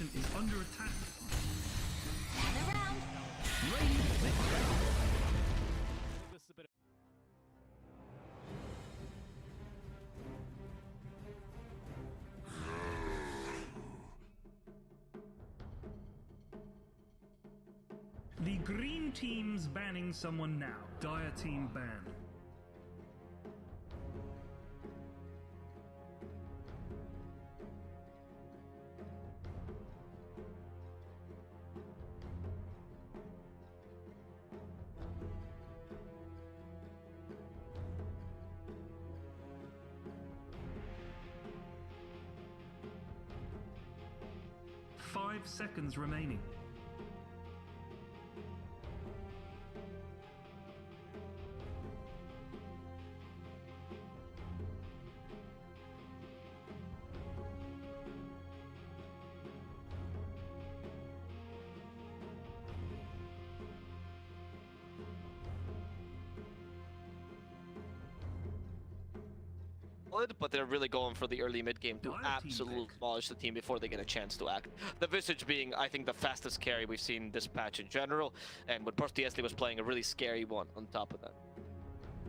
station is under attack. Gather round. Ready, let's go. This is a bit The green team's banning someone now. Dire team banned. Five seconds remaining. But they're really going for the early mid game to absolutely demolish the team before they get a chance to act. The Visage being, I think, the fastest carry we've seen this patch in general, and when Portiesli was playing a really scary one on top of that.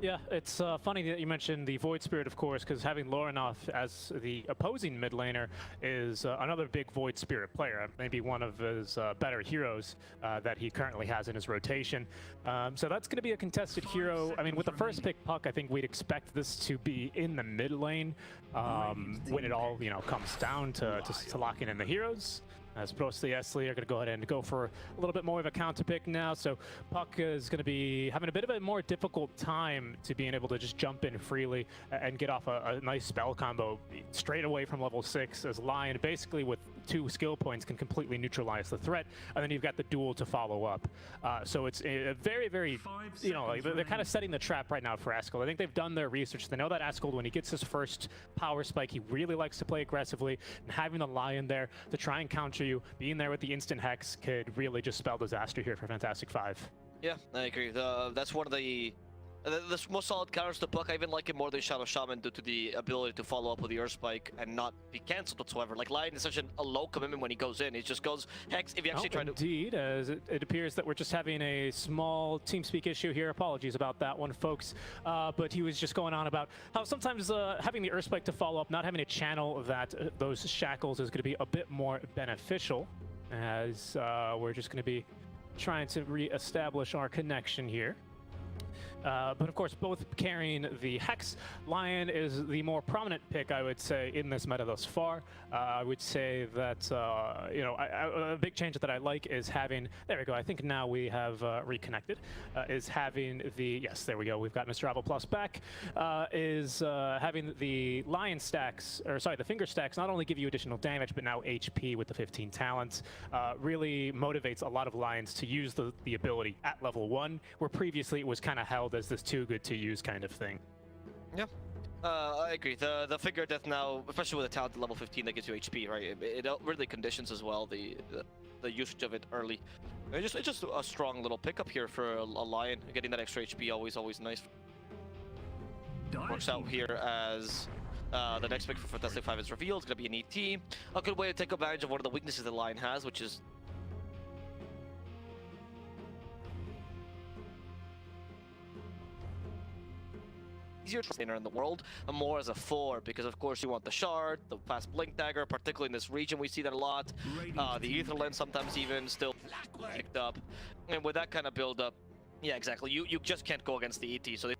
Yeah, it's funny that you mentioned the Void Spirit, of course, because having Lorinov as the opposing mid laner is another big Void Spirit player, maybe one of his better heroes that he currently has in his rotation. So that's going to be a contested hero. I mean, with the first pick Puck, I think we'd expect this to be in the mid lane when it all, comes down to locking in the heroes. As Portiesli are going to go ahead and go for a little bit more of a counter pick now. So Puck is going to be having a bit of a more difficult time to being able to just jump in freely and get off a nice spell combo straight away from level 6, as Lion basically with 2 skill points can completely neutralize the threat, and then you've got the duel to follow up. So it's a very, very, they're kind of setting the trap right now for Askold. I think they've done their research. They know that Askold, when he gets his first power spike, he really likes to play aggressively, and having the Lion there to try and counter you, being there with the instant hex could really just spell disaster here for Fantastic Five. Yeah, I agree. That's one of the most solid counters to Puck. I even like it more than Shadow Shaman due to the ability to follow up with the Earth Spike and not be cancelled whatsoever. Like, Lion is such a low commitment when he goes in. It just goes Hex if you actually try to... Indeed, as it appears that we're just having a small TeamSpeak issue here. Apologies about that one, folks. But he was just going on about how sometimes having the Earth Spike to follow up, not having a channel that those shackles is going to be a bit more beneficial, as we're just going to be trying to re-establish our connection here. But of course, both carrying the Hex. Lion is the more prominent pick, I would say, in this meta thus far. I would say that, a big change that I like is having, there we go, I think now we have reconnected, is having the, yes, there we go, we've got Mr. Avo Plus back, is having the Lion stacks, or sorry, the finger stacks not only give you additional damage, but now HP with the 15 talents, really motivates a lot of Lions to use the ability at level 1, where previously it was kind of held as this too good to use kind of thing. Yeah, I agree. The figure death now, especially with a talent at level 15 that gives you HP, right? It really conditions as well the usage of it early. It's just a strong little pickup here for a Lion. Getting that extra HP always nice. Works out here as the next pick for Fantastic 5 is revealed. It's going to be an ET. A good way to take advantage of one of the weaknesses the Lion has, which is easier trainer in the world, and more as a 4, because of course you want the shard, the fast blink dagger, particularly in this region we see that a lot. The ether lens sometimes even still picked up, and with that kind of build up, yeah, exactly, you just can't go against the ET. So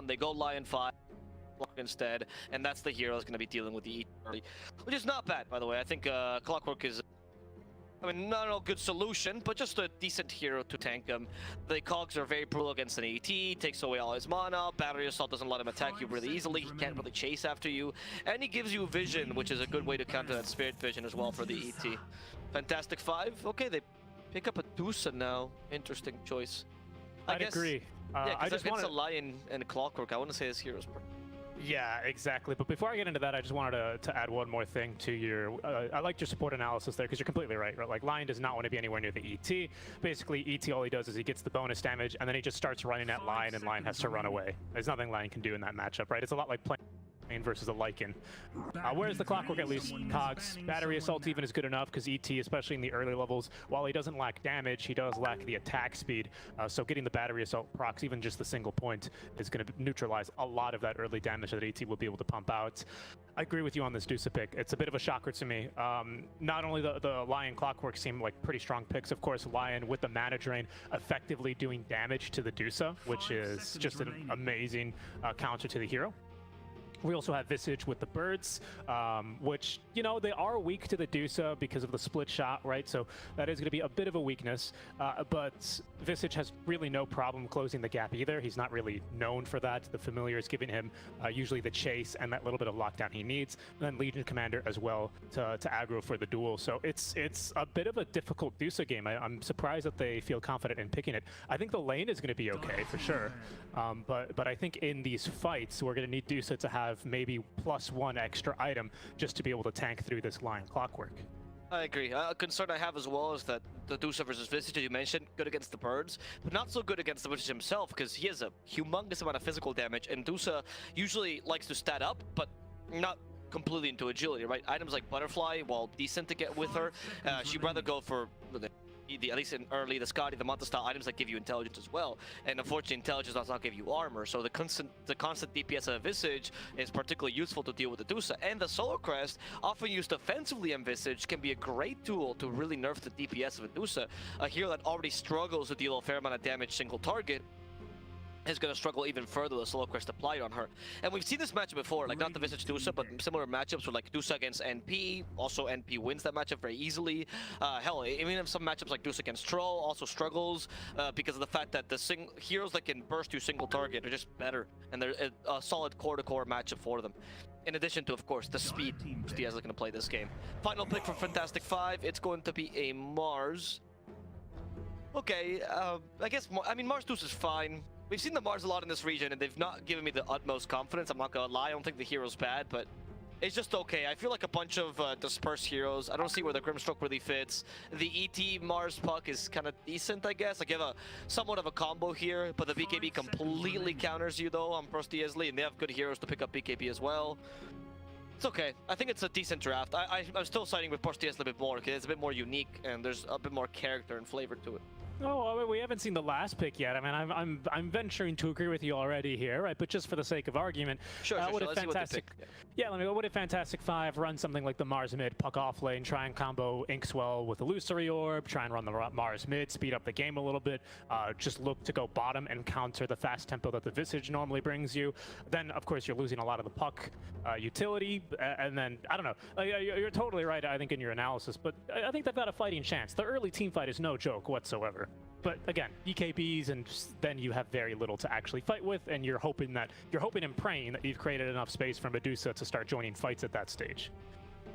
they go Lion 5 instead, and that's the hero that's going to be dealing with the ET early, which is not bad, by the way. I think Clockwork is, I mean, not a good solution, but just a decent hero to tank him. The cogs are very brutal against an AT, takes away all his mana, Battery Assault doesn't let him attack you really easily, he can't really chase after you, and he gives you vision, which is a good way to counter that Spirit Vision as well for the ET. Fantastic 5, okay, they pick up a Tusa now, interesting choice. I guess, agree. Yeah, I just want a Lion and a Clockwork, I want to say his heroes. Yeah, exactly. But before I get into that, I just wanted to add one more thing to your... I liked your support analysis there, because you're completely right. Like, Lion does not want to be anywhere near the ET. Basically, ET, all he does is he gets the bonus damage, and then he just starts running at Lion, and Lion has to run away. There's nothing Lion can do in that matchup, right? It's a lot like playing lane versus a Lycan. Whereas the Clockwork, at least Cogs, Battery Assault even is good enough because ET, especially in the early levels, while he doesn't lack damage, he does lack the attack speed. So getting the Battery Assault procs, even just the single point, is going to neutralize a lot of that early damage that ET will be able to pump out. I agree with you on this Dusa pick. It's a bit of a shocker to me. Not only the Lion Clockwork seem like pretty strong picks, of course, Lion with the mana drain effectively doing damage to the Dusa, which is just an amazing counter to the hero. We also have Visage with the birds, which, you know, they are weak to the Dusa because of the split shot, right? So that is going to be a bit of a weakness, but Visage has really no problem closing the gap either. He's not really known for that. The Familiar is giving him usually the chase and that little bit of lockdown he needs, and then Legion Commander as well to aggro for the duel. So it's a bit of a difficult Dusa game. I'm surprised that they feel confident in picking it. I think the lane is going to be okay for sure, but I think in these fights, we're going to need Dusa to have maybe +1 extra item just to be able to tank through this Lion Clockwork. I agree. A concern I have as well is that the Dusa versus Visage, as you mentioned, good against the birds, but not so good against the Visage himself because he has a humongous amount of physical damage, and Dusa usually likes to stat up, but not completely into agility, right? Items like Butterfly, while decent to get with her, she'd rather go for at least in early, the Scotty, the Manta style items that give you intelligence as well. And unfortunately, intelligence does not give you armor. So the constant DPS of Visage is particularly useful to deal with the Dusa. And the Solar Crest, often used offensively in Visage, can be a great tool to really nerf the DPS of a Dusa. A hero that already struggles to deal a fair amount of damage single target is going to struggle even further with the Solar Crest applied on her. And we've seen this matchup before, like not the Visage Dusa, but similar matchups with like Dusa against NP. Also, NP wins that matchup very easily. Hell, even in some matchups like Dusa against Troll also struggles because of the fact that the heroes that can burst to single target are just better, and they're a solid core-to-core matchup for them. In addition to, of course, the speed Diaz is going to play this game. Final pick for Fantastic Five, it's going to be a Mars. Okay, I guess, Mars Dusa is fine. We've seen the Mars a lot in this region, and they've not given me the utmost confidence. I'm not gonna lie, I don't think the hero's bad, but it's just okay. I feel like a bunch of dispersed heroes. I don't see where the Grimstroke really fits. The ET Mars Puck is kind of decent, I guess. I give a somewhat of a combo here, but the BKB completely counters you, though, on Prostiesli, and they have good heroes to pick up BKB as well. It's okay. I think it's a decent draft. I'm still siding with Prostiesli a bit more, because it's a bit more unique, and there's a bit more character and flavor to it. Oh, we haven't seen the last pick yet. I mean, I'm venturing to agree with you already here, right? But just for the sake of argument, sure. Let's see what they pick. Let me go. What if Fantastic Five run something like the Mars mid, puck off lane, try and combo Inkswell with Illusory Orb, try and run the Mars mid, speed up the game a little bit, just look to go bottom and counter the fast tempo that the Visage normally brings you. Then, of course, you're losing a lot of the puck utility, and then, I don't know. You're totally right, I think, in your analysis, but I think they've got a fighting chance. The early team fight is no joke whatsoever. But again, BKBs, and then you have very little to actually fight with, and you're hoping and praying that you've created enough space for Medusa to start joining fights at that stage.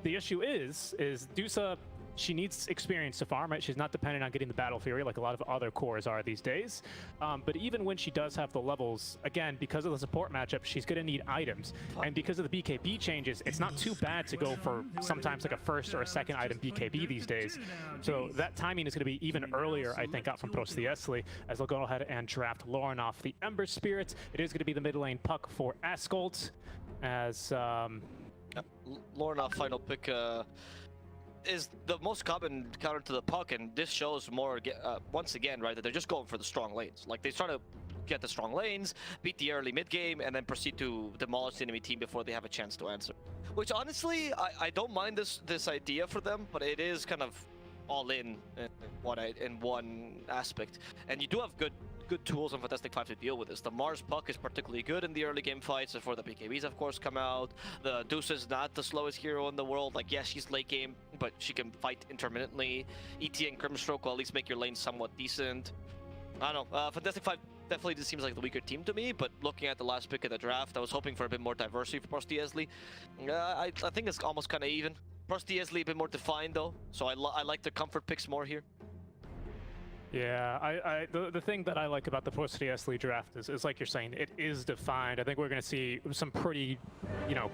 The issue is Dusa, she needs experience to farm, right? She's not dependent on getting the Battle Fury like a lot of other cores are these days. But even when she does have the levels, again, because of the support matchup, she's going to need items. And because of the BKB changes, it's not too bad to go for sometimes like a first or a second item BKB these days. So that timing is going to be even earlier, I think, out from Prostiesli, as they'll go ahead and draft Lauren off the Ember Spirit. It is going to be the mid lane puck for Ascult, as... Lauren off final pick... is the most common counter to the puck, and this shows more once again, right, that they're just going for the strong lanes. Like, they're trying to get the strong lanes, beat the early mid game, and then proceed to demolish the enemy team before they have a chance to answer. Which honestly, I don't mind this idea for them, but it is kind of all in one aspect. And you do have good tools on Fantastic Five to deal with this. The Mars Puck is particularly good in the early game fights before the BKBs, of course, come out. The Dusa is not the slowest hero in the world. Like, yes, she's late game, but she can fight intermittently. ET and Grimstroke will at least make your lane somewhat decent. I don't know. Fantastic Five definitely just seems like the weaker team to me, but looking at the last pick of the draft, I was hoping for a bit more diversity for Prostiesli. I think it's almost kind of even. Prostiesli a bit more defined, though, so I like the comfort picks more here. Yeah, the thing that I like about the post-CSL draft is like you're saying, it is defined. I think we're going to see some pretty,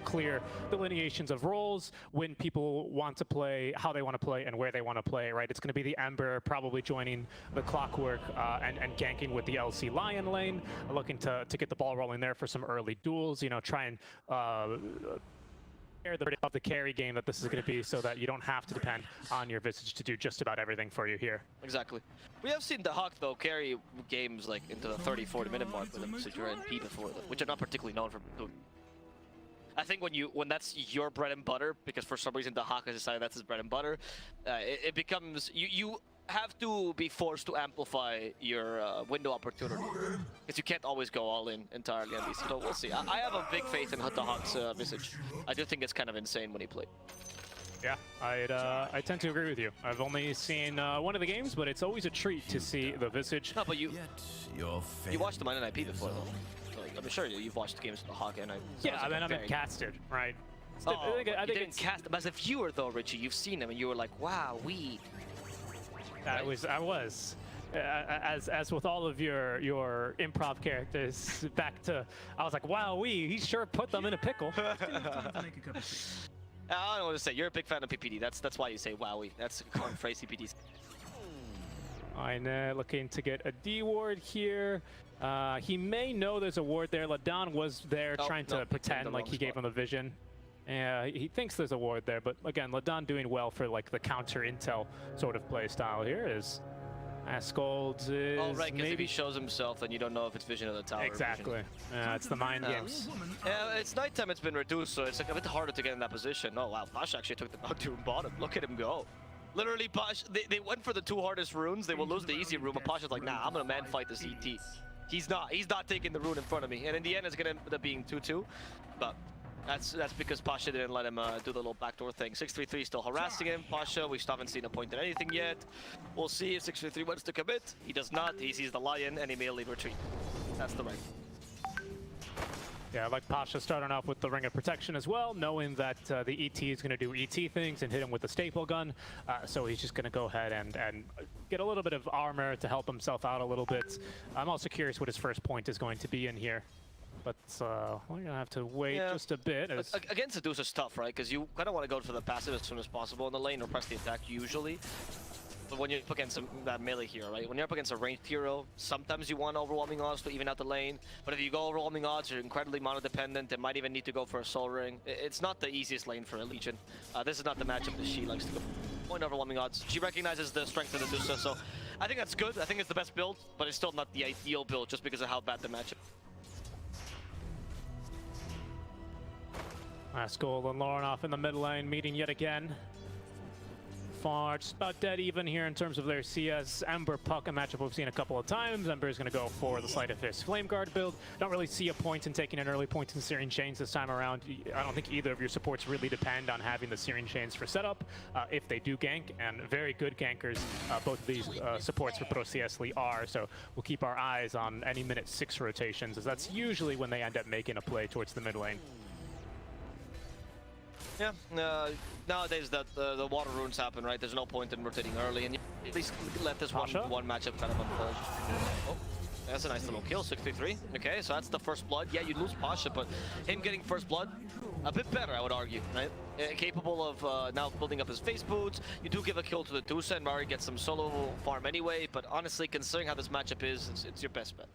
clear delineations of roles, when people want to play, how they want to play, and where they want to play, right? It's going to be the Ember probably joining the Clockwork and ganking with the LC Lion lane, looking to get the ball rolling there for some early duels, try and of the carry game that this is going to be, so that you don't have to depend on your Visage to do just about everything for you here. Exactly. We have seen the Hawk, though, carry games like into the 30-40 minute mark with a Visage or NP before, which are not particularly known for doing. I think when that's your bread and butter, because for some reason the Hawk has decided that's his bread and butter, it becomes you have to be forced to amplify your window opportunity, because you can't always go all in entirely on these. So we'll see. I have a big faith in the Hawk's Visage. I do think it's kind of insane when he played. Yeah, I tend to agree with you. I've only seen one of the games, but it's always a treat to see the Visage. No, but you watched the Monday Night P before, though. I'm sure you've watched the games of the Hawk, and I mean, I'm casted, right? Oh, I think it's cast him as a viewer, though, Richie. You've seen him, and you were like, "Wow, we." I was. As with all of your improv characters, I was like, "Wow, he sure put them in a pickle." Still time to make a cup of tea. I don't want to say you're a big fan of PPD. That's why you say "wowie." That's a common phrase CPD. Aine looking to get a D ward here. He may know there's a ward there. Ladon was there trying to pretend like he gave him the vision. Yeah, he thinks there's a ward there, but again, Ladon doing well for like the counter intel sort of play style here. Is Askold is right, because if he shows himself, then you don't know if it's vision of the tower. Exactly. It's the mind games. Yeah, it's nighttime. It's been reduced, so it's like a bit harder to get in that position. Oh wow, Pasha actually took the Nocturne bottom. Look at him go. Literally, Pasha, they went for the two hardest runes. They will lose the easy rune, but Pasha's like, nah, I'm gonna man fight this ET. He's not taking the rune in front of me, and in the end, it's gonna end up being 2-2. But that's because Pasha didn't let him do the little backdoor thing. 633 still harassing him. Pasha, we still haven't seen a point in anything yet. We'll see if 633 wants to commit. He does not. He sees the Lion, and he may leave retreat. That's the right. Yeah, I like Pasha starting off with the Ring of Protection as well, knowing that the ET is going to do ET things and hit him with the staple gun. So he's just going to go ahead and get a little bit of armor to help himself out a little bit. I'm also curious what his first point is going to be in here. But we're going to have to wait just a bit. Against Seduce is tough, right? Because you kind of want to go for the passive as soon as possible in the lane or press the attack usually. But when you're up against that melee hero, right? When you're up against a ranged hero, sometimes you want overwhelming odds to even out the lane. But if you go overwhelming odds, you're incredibly mono-dependent. They might even need to go for a soul ring. It's not the easiest lane for a Legion. This is not the matchup that she likes to go. Point overwhelming odds. She recognizes the strength of the Dusa, so I think that's good. I think it's the best build, but it's still not the ideal build just because of how bad the matchup. Askold and Lauren off in the mid lane, meeting yet again. Far, just about dead even here in terms of their CS. Ember Puck, a matchup we've seen a couple of times. Ember is going to go for the Sleight of Fist Flame Guard build. Don't really see a point in taking an early point in Searing Chains this time around. I don't think either of your supports really depend on having the Searing Chains for setup. If they do gank, and very good gankers, both of these supports for Pro CSL are, so we'll keep our eyes on any minute 6 rotations, as that's usually when they end up making a play towards the mid lane. Yeah, nowadays that the water runes happen, right? There's no point in rotating early, and you at least let this one matchup kind of unfold. Oh, that's a nice little kill, 6-3. Okay, so that's the first blood. Yeah, you lose Pasha, but him getting first blood, a bit better, I would argue, right? Capable of now building up his face boots. You do give a kill to the Dusa, and Mari gets some solo farm anyway, but honestly, considering how this matchup is, it's your best bet.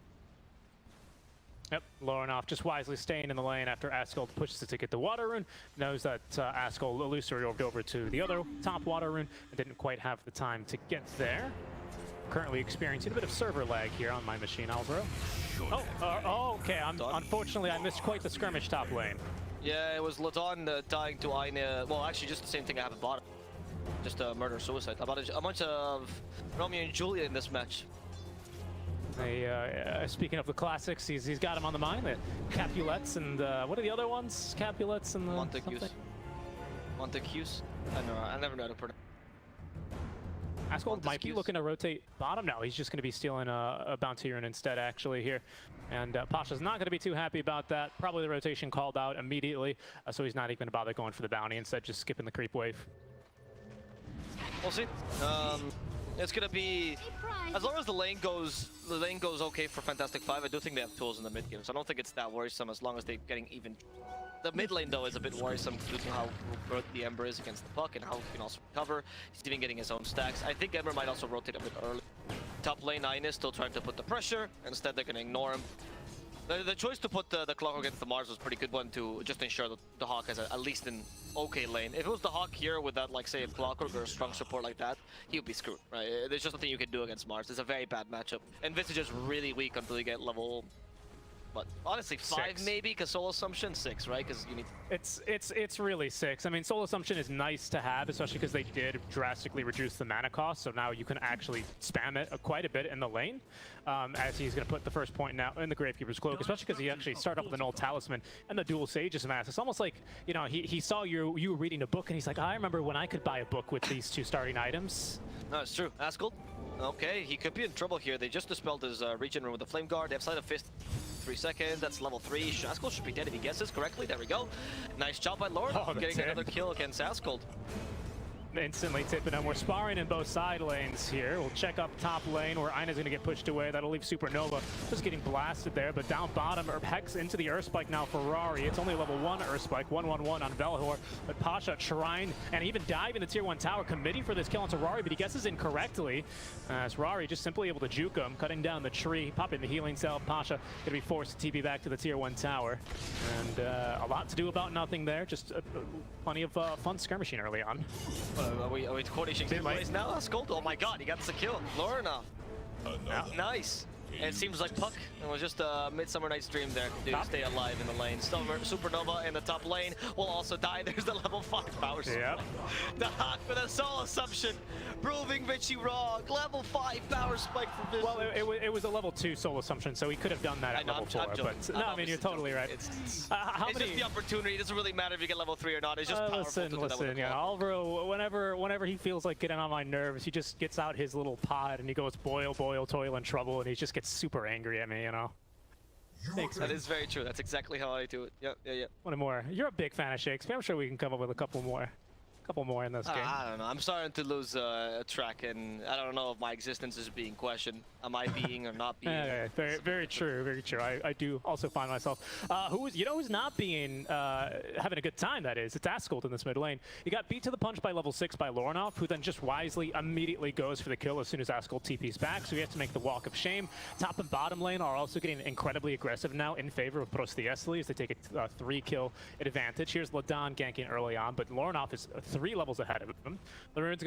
Yep, Lorenoff just wisely staying in the lane after Askold pushes it to get the water rune. Knows that Askold illusory over to the other top water rune and didn't quite have the time to get there. Currently experiencing a bit of server lag here on my machine, Alvaro. Okay. Unfortunately, I missed quite the skirmish top lane. Yeah, it was Ladon dying to Aine. Well, actually, just the same thing I have at bottom. Just a murder-suicide. About a bunch of Romeo and Juliet in this match. Speaking of the classics, he's got him on the mind. The Capulets and what are the other ones? Capulets and the Montagues. I never know how to pronounce. Askold might be looking to rotate bottom. No, he's just going to be stealing a bounty rune instead, actually, here. And Pasha's not going to be too happy about that. Probably the rotation called out immediately, so he's not even going to bother going for the bounty. Instead, just skipping the creep wave. We'll see. It's gonna be, as long as the lane goes okay for Fantastic Five. I do think they have tools in the mid game, so I don't think it's that worrisome as long as they're getting even. The mid lane though is a bit worrisome due to how good the Ember is against the puck and how he can also recover. He's even getting his own stacks. I think Ember might also rotate a bit early. Top lane Nine is still trying to put the pressure. Instead, they're gonna ignore him. The choice to put the Clock against the Mars was a pretty good one to just ensure that the Hawk has at least an okay lane. If it was the Hawk here with that, like, say, a Clockwork or a strong support like that, he would be screwed, right? There's just nothing you can do against Mars. It's a very bad matchup. And Visage is really weak until you get level... But honestly, 5 6. maybe, because Soul Assumption 6, right? Because you need. It's really 6. I mean, Soul Assumption is nice to have, especially because they did drastically reduce the mana cost. So now you can actually spam it quite a bit in the lane, as he's going to put the first point now in the Gravekeeper's Cloak, especially because he actually started off with an old Talisman and the Dual Sage's Mask. It's almost like, you know, he saw you reading a book and he's like, I remember when I could buy a book with these 2 starting items. No, it's true. Askel. Okay, he could be in trouble here. They just dispelled his regen rune with the Flame Guard. They have Sleight of Fist. 3 seconds. That's level 3. Askel should be dead if he guesses correctly. There we go. Nice job by Lauren getting another kill against Askel. Instantly tipping him. We're sparring in both side lanes here. We'll check up top lane where Ina's going to get pushed away. That'll leave Supernova just getting blasted there. But down bottom, Hex into the Earth Spike now for Rari. It's only level 1 Earth Spike, 1-1-1 on Velhor. But Pasha trying and even diving the tier 1 tower, committing for this kill onto Rari, but he guesses incorrectly. As Rari just simply able to juke him, cutting down the tree, popping the healing cell. Pasha going to be forced to TP back to the tier 1 tower. And a lot to do about nothing there. Just plenty of fun skirmishing early on. Are we coordinating plays now? Askel? Oh my god, he got the kill. Lorna. Nice. And it seems like Puck. It was just a Midsummer Night's Dream there to stay alive in the lane. Supernova in the top lane will also die. There's the level 5 power supply. Yep. The Hawk with a Soul Assumption, proving Vichy wrong. Level 5 power spike for Vichy. Well, it was a level 2 Soul Assumption, so he could have done that at level 4. But no, I mean, you're totally right. It's just the opportunity. It doesn't really matter if you get level 3 or not. It's just powerful. Listen, yeah, Alvaro, whenever he feels like getting on my nerves, he just gets out his little pod and he goes boil, toil, and trouble, and he just gets super angry at me, you know. Thanks, that is very true. That's exactly how I do it. Yeah. One more. You're a big fan of Shakespeare. I'm sure we can come up with a couple more in this game. I don't know. I'm starting to lose track, and I don't know if my existence is being questioned. Am I being or not being? Very true. Very true. I do also find myself. Who's not being having a good time? That is, it's Askel in this mid lane. He got beat to the punch by level 6 by Lorinov, who then just wisely immediately goes for the kill as soon as Askel TP's back. So he has to make the walk of shame. Top and bottom lane are also getting incredibly aggressive now in favor of Prostiesli as they take a 3-kill advantage. Here's Ladon ganking early on, but Lorinov is 3 levels ahead of him. Laroon's going to